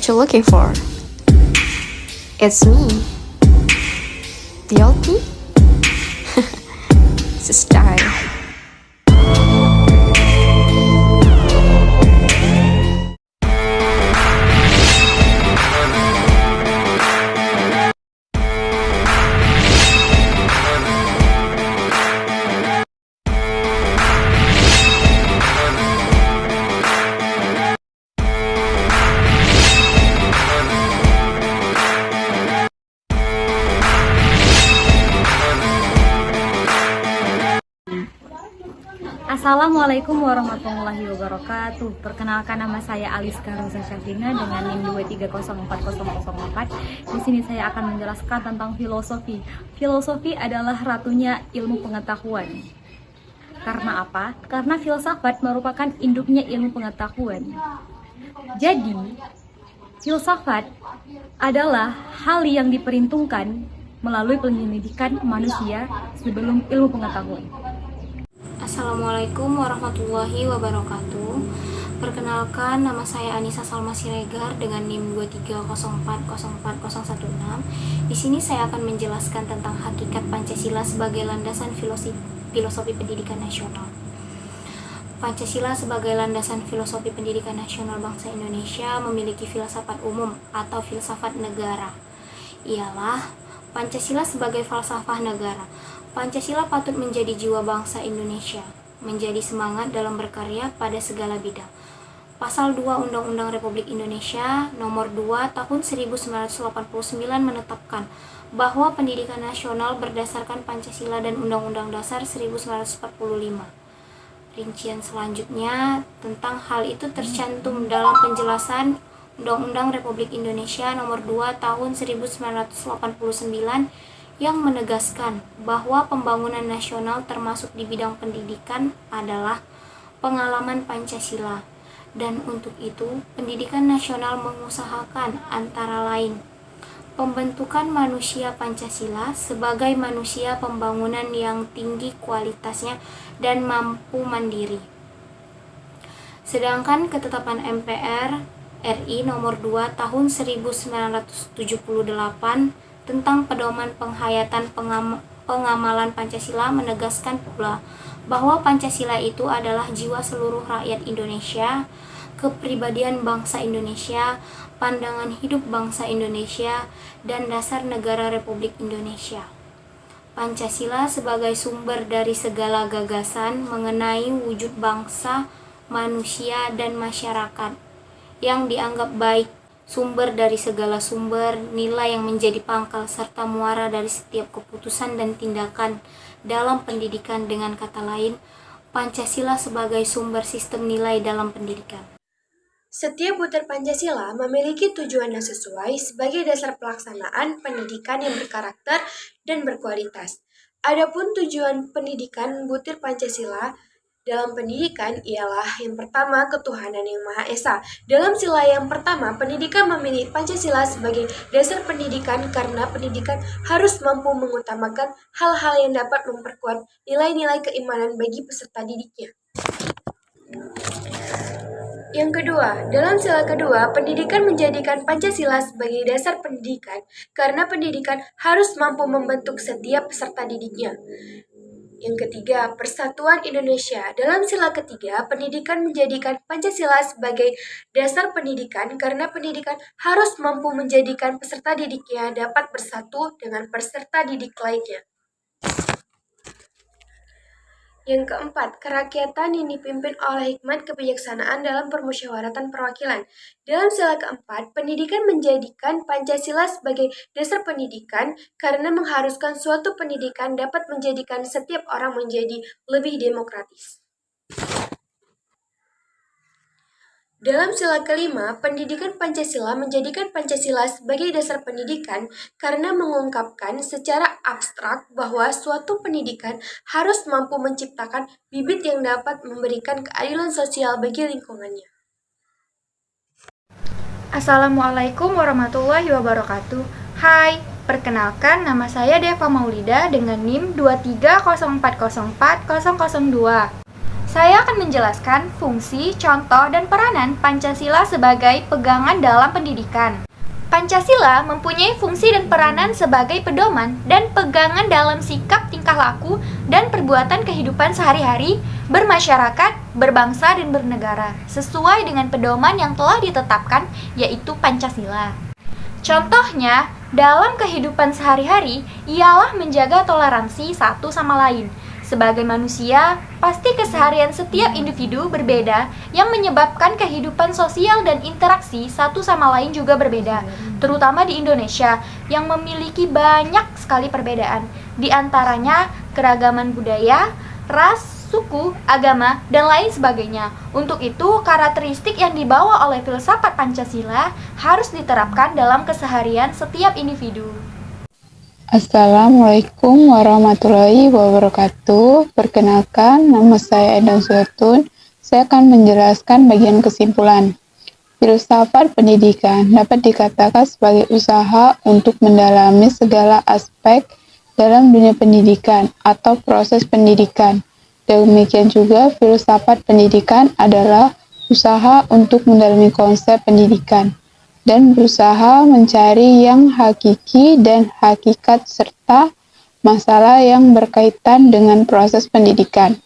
what you're looking for. It's me, the old me. It's a style. Assalamualaikum warahmatullahi wabarakatuh. Perkenalkan, nama saya Aliska Rosa Syafrina dengan NIM 2304004. Di sini saya akan menjelaskan tentang filosofi. Filosofi adalah ratunya ilmu pengetahuan. Karena apa? Karena filsafat merupakan induknya ilmu pengetahuan. Jadi, filsafat adalah hal yang diperhitungkan melalui penyelidikan manusia sebelum ilmu pengetahuan. Assalamualaikum warahmatullahi wabarakatuh. Perkenalkan, nama saya Anissa Salma Siregar dengan NIM 230404016. Di sini saya akan menjelaskan tentang hakikat Pancasila sebagai landasan filosofi pendidikan nasional. Pancasila sebagai landasan filosofi pendidikan nasional bangsa Indonesia memiliki filsafat umum atau filsafat negara. Ialah Pancasila sebagai falsafah negara. Pancasila patut menjadi jiwa bangsa Indonesia, menjadi semangat dalam berkarya pada segala bidang. Pasal 2 Undang-Undang Republik Indonesia Nomor 2 Tahun 1989 menetapkan bahwa pendidikan nasional berdasarkan Pancasila dan Undang-Undang Dasar 1945. Rincian selanjutnya tentang hal itu tercantum dalam penjelasan Undang-Undang Republik Indonesia Nomor 2 Tahun 1989 yang menegaskan bahwa pembangunan nasional termasuk di bidang pendidikan adalah pengalaman Pancasila, dan untuk itu pendidikan nasional mengusahakan antara lain pembentukan manusia Pancasila sebagai manusia pembangunan yang tinggi kualitasnya dan mampu mandiri. Sedangkan ketetapan MPR RI Nomor 2 Tahun 1978 tentang pedoman penghayatan pengamalan Pancasila menegaskan pula bahwa Pancasila itu adalah jiwa seluruh rakyat Indonesia, kepribadian bangsa Indonesia, pandangan hidup bangsa Indonesia, dan dasar negara Republik Indonesia. Pancasila sebagai sumber dari segala gagasan mengenai wujud bangsa, manusia, dan masyarakat yang dianggap baik, sumber dari segala sumber, nilai yang menjadi pangkal serta muara dari setiap keputusan dan tindakan dalam pendidikan. Dengan kata lain, Pancasila sebagai sumber sistem nilai dalam pendidikan. Setiap butir Pancasila memiliki tujuan yang sesuai sebagai dasar pelaksanaan pendidikan yang berkarakter dan berkualitas. Adapun tujuan pendidikan butir Pancasila dalam pendidikan ialah yang pertama, ketuhanan yang Maha Esa. Dalam sila yang pertama, pendidikan memilih Pancasila sebagai dasar pendidikan karena pendidikan harus mampu mengutamakan hal-hal yang dapat memperkuat nilai-nilai keimanan bagi peserta didiknya. Yang kedua, dalam sila kedua, pendidikan menjadikan Pancasila sebagai dasar pendidikan karena pendidikan harus mampu membentuk setiap peserta didiknya. Yang ketiga, Persatuan Indonesia. Dalam sila ketiga, pendidikan menjadikan Pancasila sebagai dasar pendidikan karena pendidikan harus mampu menjadikan peserta didiknya dapat bersatu dengan peserta didik lainnya. Yang keempat, kerakyatan yang dipimpin oleh hikmat kebijaksanaan dalam permusyawaratan perwakilan. Dalam sila keempat, pendidikan menjadikan Pancasila sebagai dasar pendidikan karena mengharuskan suatu pendidikan dapat menjadikan setiap orang menjadi lebih demokratis. Dalam sila kelima, pendidikan Pancasila menjadikan Pancasila sebagai dasar pendidikan karena mengungkapkan secara abstrak bahwa suatu pendidikan harus mampu menciptakan bibit yang dapat memberikan keadilan sosial bagi lingkungannya. Assalamualaikum warahmatullahi wabarakatuh. Hai, perkenalkan nama saya Deva Maulida dengan NIM 230404002. Saya akan menjelaskan fungsi, contoh, dan peranan Pancasila sebagai pegangan dalam pendidikan. Pancasila mempunyai fungsi dan peranan sebagai pedoman dan pegangan dalam sikap, tingkah laku, dan perbuatan kehidupan sehari-hari, bermasyarakat, berbangsa, dan bernegara, sesuai dengan pedoman yang telah ditetapkan, yaitu Pancasila. Contohnya, dalam kehidupan sehari-hari, ialah menjaga toleransi satu sama lain. Sebagai manusia, pasti keseharian setiap individu berbeda yang menyebabkan kehidupan sosial dan interaksi satu sama lain juga berbeda, terutama di Indonesia yang memiliki banyak sekali perbedaan, di antaranya keragaman budaya, ras, suku, agama, dan lain sebagainya. Untuk itu, karakteristik yang dibawa oleh filsafat Pancasila harus diterapkan dalam keseharian setiap individu. Assalamualaikum warahmatullahi wabarakatuh. Perkenalkan, nama saya Eda Zotun. Saya akan menjelaskan bagian kesimpulan. Filsafat pendidikan dapat dikatakan sebagai usaha untuk mendalami segala aspek dalam dunia pendidikan atau proses pendidikan. Demikian juga, filsafat pendidikan adalah usaha untuk mendalami konsep pendidikan dan berusaha mencari yang hakiki dan hakikat serta masalah yang berkaitan dengan proses pendidikan.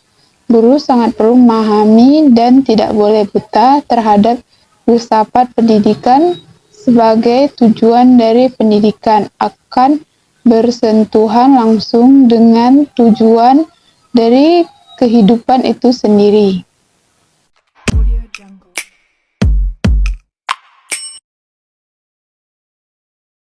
Guru sangat perlu memahami dan tidak boleh buta terhadap filsafat pendidikan sebagai tujuan dari pendidikan akan bersentuhan langsung dengan tujuan dari kehidupan itu sendiri.